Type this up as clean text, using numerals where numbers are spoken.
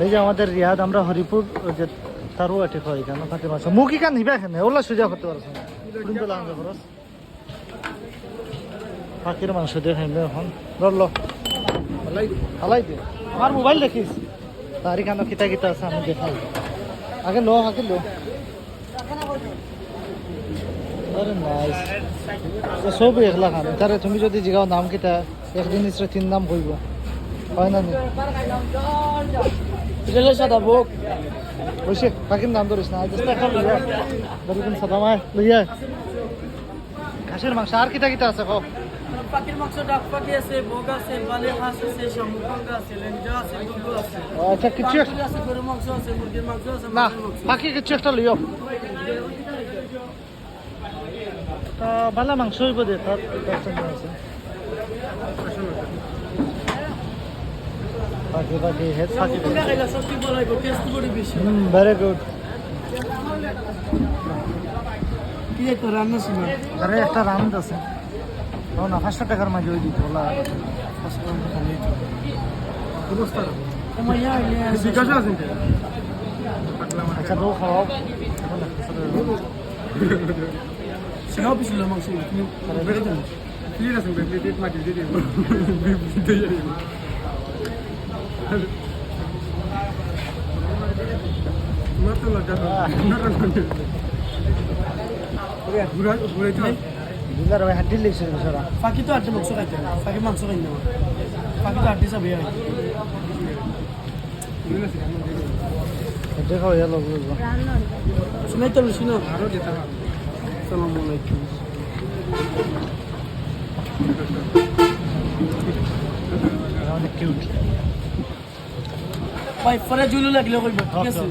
এই যে আমাদের রিয়াদ আমরা হরিপুর ওই যে তারও এটি হয় কেন ফাঁকির মাছ মুখি কান নিবে এখানে ওলা সুজা করতে পারছ না কিন্তু লাগাতে খরচ ফাঁকির মাংস দিয়ে খাইবে এখন ধরলো হালাই দে আমার মোবাইল দেখিস তারি কানো কিতা কিতা আছে আমি দেখাই আগে লো আগে লো আরে নাইস সব একলা খান তারে তুমি যদি জিগাও নাম কিতা একদিন ইসরে তিন নাম কইব হয় না নি রেলে সাদা বুক ওইসে পাখির নাম ধরিস না চেষ্টা কর লইয়া ধরিবেন সাদা মায় লইয়া ঘাসের মাংস আর কিতা কিতা আছে কো পাখির মাংস ডাক পাখি আছে ভোগ আছে বালে হাঁস আছে শামুক আছে লেঞ্জা আছে গুগু আছে আচ্ছা কিছু আছে গরু মাংস আছে মুরগির মাংস আছে না মাছের মাংস পাখি কিছু একটা লইও তা বালা মাংস হইব দে তার দর্শন আছে পাখি পাখি হেড পাখি কোনটা খাইলা সত্যি বলাই টেস্ট করে বেশি ভেরি গুড কি একটা রান্না শুনো আরে একটা রাউন্ড আছে না 500 টাকার মাঝে ওই দিত ওলা তোমায়া জিজ্ঞাসা আছে আচ্ছা দো খাওয়াও সিনাও পিছিল মাংস বেড়ে দেন ক্লিয়ার আছে প্লেট মাটি দিয়ে দিব মাত্র লাগা ঘুরা ঘুরে চল দিলার ভাই হাড্ডি লিখছে সারা পাখি তো আটটা মাংস খাইতে না পাখি মাংস খাই না পাখি তো আটটি সব হয় দেখো ইয়া লোক বুঝবো শুনাই তো শুনো আরো যেতে হবে আসসালামু আলাইকুম অনেক কিউট ভাই পরে জুলু লাগলে কইব ঠিক আছে